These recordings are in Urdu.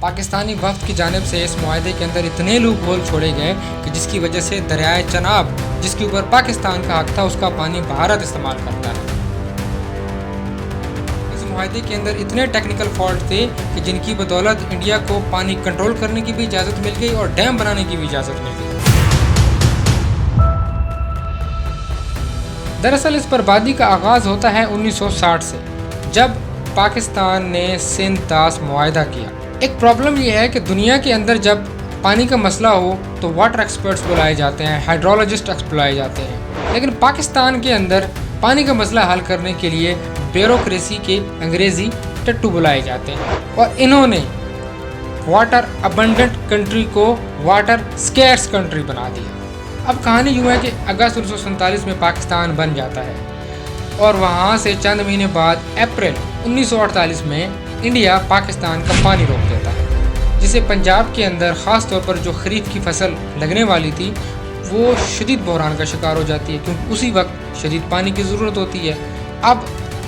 پاکستانی وفد کی جانب سے اس معاہدے کے اندر اتنے لوپ ہول چھوڑے گئے کہ جس کی وجہ سے دریائے چناب جس کے اوپر پاکستان کا حق تھا اس کا پانی بھارت استعمال کرتا ہے۔ اس معاہدے کے اندر اتنے ٹیکنیکل فالٹ تھے کہ جن کی بدولت انڈیا کو پانی کنٹرول کرنے کی بھی اجازت مل گئی اور ڈیم بنانے کی بھی اجازت مل گئی۔ دراصل اس بربادی کا آغاز ہوتا ہے 1960 سے، جب پاکستان نے سندھ طاس معاہدہ کیا۔ ایک پرابلم یہ ہے کہ دنیا کے اندر جب پانی کا مسئلہ ہو تو واٹر ایکسپرٹس بلائے جاتے ہیں، ہائیڈرولوجسٹ بلائے جاتے ہیں، لیکن پاکستان کے اندر پانی کا مسئلہ حل کرنے کے لیے بیوروکریسی کے انگریزی ٹٹو بلائے جاتے ہیں، اور انہوں نے واٹر ابنڈنٹ کنٹری کو واٹر سکیرس کنٹری بنا دیا۔ اب کہانی یوں ہے کہ اگست 1947 میں پاکستان بن جاتا ہے، اور وہاں سے چند مہینے بعد اپریل 1948 میں انڈیا پاکستان کا پانی روک دیتا ہے، جسے پنجاب کے اندر خاص طور پر جو خریف کی فصل لگنے والی تھی وہ شدید بحران کا شکار ہو جاتی ہے، کیونکہ اسی وقت شدید پانی کی ضرورت ہوتی ہے۔ اب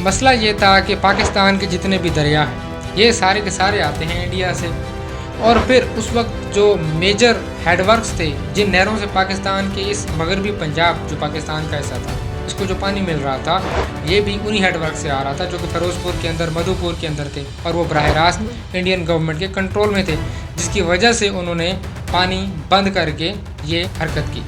مسئلہ یہ تھا کہ پاکستان کے جتنے بھی دریا ہیں یہ سارے کے سارے آتے ہیں انڈیا سے، اور پھر اس وقت جو میجر ہیڈ ورکس تھے جن نہروں سے پاکستان کے اس مغربی پنجاب جو پاکستان کا حصہ تھا اس کو جو پانی مل رہا تھا یہ بھی انہی ہیڈ ورک سے آ رہا تھا جو کہ فیروز پور کے اندر، مدھو پور کے اندر تھے، اور وہ براہ راست انڈین گورنمنٹ کے کنٹرول میں تھے، جس کی وجہ سے انہوں نے پانی بند کر کے یہ حرکت کی۔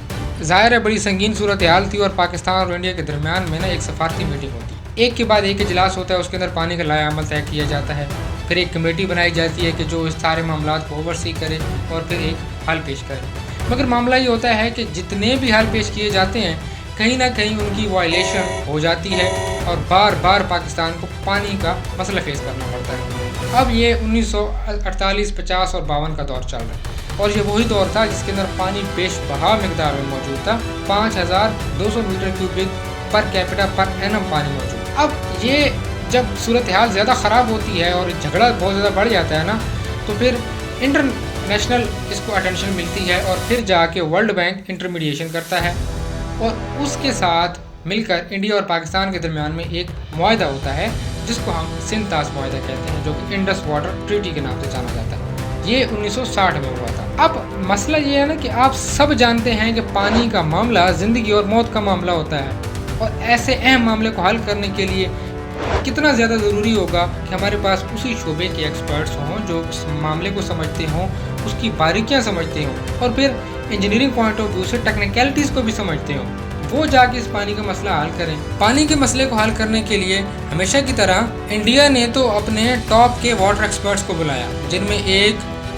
ظاہر ہے بڑی سنگین صورتحال تھی، اور پاکستان اور انڈیا کے درمیان میں ایک سفارتی میٹنگ ہوتی ہے، ایک کے بعد ایک اجلاس ہوتا ہے، اس کے اندر پانی کا لائحہ عمل طے کیا جاتا ہے، پھر ایک کمیٹی بنائی جاتی ہے کہ جو اس سارے معاملات کو اوورسی کرے اور پھر ایک حل پیش کرے۔ مگر معاملہ یہ ہوتا ہے کہ جتنے بھی حل پیش کیے جاتے ہیں کہیں نہ کہیں ان کی وائلیشن ہو جاتی ہے، اور بار بار پاکستان کو پانی کا مسئلہ فیس کرنا پڑتا ہے۔ اب یہ 1948، 50 اور 52 کا دور چل رہا ہے، اور یہ وہی دور تھا جس کے اندر پانی بیش بہا مقدار میں موجود تھا، 5200 metre cubic per capita per annum پانی موجود۔ اب یہ جب صورتحال زیادہ خراب ہوتی ہے اور جھگڑا بہت زیادہ بڑھ جاتا ہے نا، تو پھر انٹرنیشنل اس کو اٹینشن ملتی ہے، اور پھر جا کے ورلڈ بینک انٹرمیڈیشن کرتا ہے، اور اس کے ساتھ مل کر انڈیا اور پاکستان کے درمیان میں ایک معاہدہ ہوتا ہے جس کو ہم سندھ طاس معاہدہ کہتے ہیں، جو کہ انڈس واٹر ٹریٹی کے نام سے جانا جاتا ہے۔ یہ 1960 میں ہوا تھا۔ اب مسئلہ یہ ہے نا کہ آپ سب جانتے ہیں کہ پانی کا معاملہ زندگی اور موت کا معاملہ ہوتا ہے، اور ایسے اہم معاملے کو حل کرنے کے لیے کتنا زیادہ ضروری ہوگا کہ ہمارے پاس اسی شعبے کے ایکسپرٹس ہوں جو اس معاملے کو سمجھتے ہوں، اس کی باریکیاں سمجھتے ہوں، اور پھر انجینئرنگ پوائنٹ آف ویو سے ٹیکنیکلٹیز کو بھی سمجھتے ہوں، وہ جا کے اس پانی کا مسئلہ حل کریں۔ پانی کے مسئلے کو حل کرنے کے لیے ہمیشہ کی طرح انڈیا نے تو اپنے ٹاپ کے واٹر ایکسپرٹس کو بلایا، جن میں ایک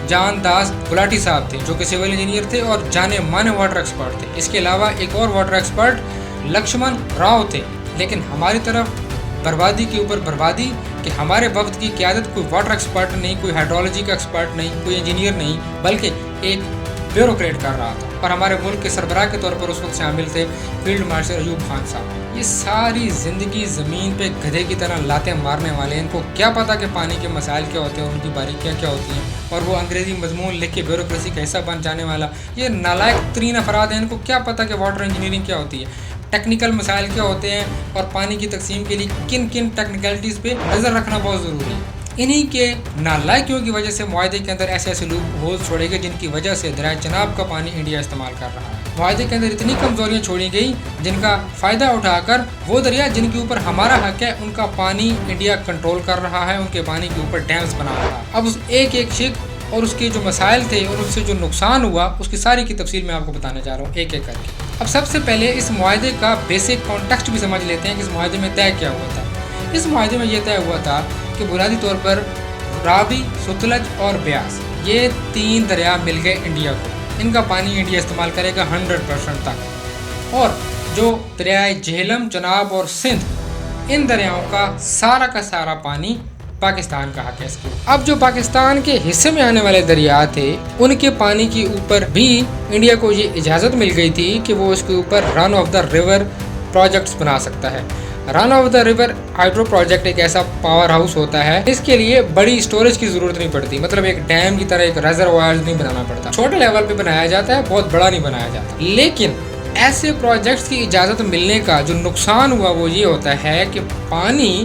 جان داس گلاٹی صاحب تھے جو کہ سول انجینئر تھے اور جانے مانے واٹر ایکسپرٹ تھے۔ اس کے علاوہ ایک اور واٹر ایکسپرٹ لکشمن راؤ تھے، لیکن ہماری طرف بربادی کے اوپر بربادی کہ ہمارے وقت کی قیادت کوئی واٹر ایکسپرٹ نہیں، کوئی ہائیڈرولوجی کا ایکسپرٹ نہیں، کوئی انجینئر نہیں، بلکہ ایک بیوروکریٹ کر رہا تھا، اور ہمارے ملک کے سربراہ کے طور پر اس وقت شامل تھے فیلڈ مارشل ایوب خان صاحب۔ یہ ساری زندگی زمین پہ گدھے کی طرح لاتیں مارنے والے، ان کو کیا پتا کہ پانی کے مسائل کیا ہوتے ہیں، ان کی باریکیاں کیا ہوتی ہیں، اور وہ انگریزی مضمون لکھ کے بیوروکریسی کا حصہ بن جانے والا یہ نالائق ترین افراد ہیں، ان کو کیا پتا کہ واٹر انجینئرنگ کیا ہوتی ہے، ٹیکنیکل مسائل کیا ہوتے ہیں، اور پانی کی تقسیم کے لیے کن کن ٹیکنیکلٹیز پہ نظر رکھنا بہت ضروری ہے۔ انہی کے نالائکیوں کی وجہ سے معاہدے کے اندر ایسے ایسے لوپ ہولز چھوڑے گئے جن کی وجہ سے دریائے چناب کا پانی انڈیا استعمال کر رہا ہے۔ معاہدے کے اندر اتنی کمزوریاں چھوڑی گئی جن کا فائدہ اٹھا کر وہ دریا جن کے اوپر ہمارا حق ہے ان کا پانی انڈیا کنٹرول کر رہا ہے، ان کے پانی کے اوپر ڈیمز بنا رہا ہے۔ اب اس ایک ایک شک اور اس کے جو مسائل تھے اور اس سے جو نقصان ہوا اس کی ساری کی تفصیل میں آپ کو بتانے جا رہا ہوں ایک ایک کر کے۔ اب سب سے پہلے اس معاہدے کا بیسک کانٹیکسٹ بھی سمجھ لیتے ہیں کہ اس معاہدے میں طے کیا ہوا تھا۔ اس معاہدے میں یہ طے ہوا تھا کہ بنیادی طور پر راوی، ستلج اور بیاس یہ 3 دریا مل گئے انڈیا کو، ان کا پانی انڈیا استعمال کرے گا 100% تک، اور جو دریائے جہلم، چناب اور سندھ ان دریاؤں کا سارا پانی پاکستان کا حق ہے اس کے۔ اب جو پاکستان کے حصے میں آنے والے دریا تھے ان کے پانی کے اوپر بھی انڈیا کو یہ اجازت مل گئی تھی کہ وہ اس کے اوپر run of the river projects بنا سکتا ہے۔ Run of the river hydro project ایک ایسا پاور ہاؤس ہوتا ہے اس کے لیے بڑی اسٹوریج کی ضرورت نہیں پڑتی، مطلب ایک ڈیم کی طرح ایک ریزروائر نہیں بنانا پڑتا، چھوٹے لیول پہ بنایا جاتا ہے، بہت بڑا نہیں بنایا جاتا۔ لیکن ایسے پروجیکٹس کی اجازت ملنے کا جو نقصان ہوا وہ یہ ہوتا ہے کہ پانی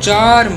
4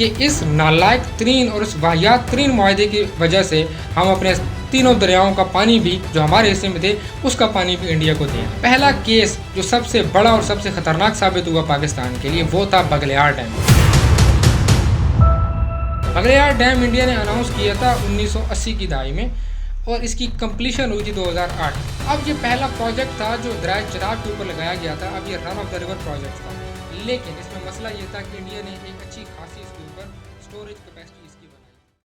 کہ اس نالائق ترین اور اس واحد ترین معاہدے کی وجہ سے ہم اپنے تینوں دریاؤں کا پانی بھی جو ہمارے حصے میں تھے اس کا پانی بھی انڈیا کو دیا۔ پہلا کیس جو سب سے بڑا اور سب سے خطرناک ثابت ہوا پاکستان کے لیے وہ تھا بغلیار ڈیم۔ بغلیار ڈیم انڈیا نے اناؤنس کیا تھا 1980 کی دہائی میں اور اس کی کمپلیشن ہوئی تھی 2008۔ اب یہ پہلا پروجیکٹ تھا جو دریائے چناب کے اوپر لگایا گیا تھا۔ اب یہ رن آف دا ریور پروجیکٹ تھا، لیکن اس میں مسئلہ یہ تھا کہ انڈیا نے ایک اچھی خاصی اس کے اوپر اسٹوریج کیپیسٹی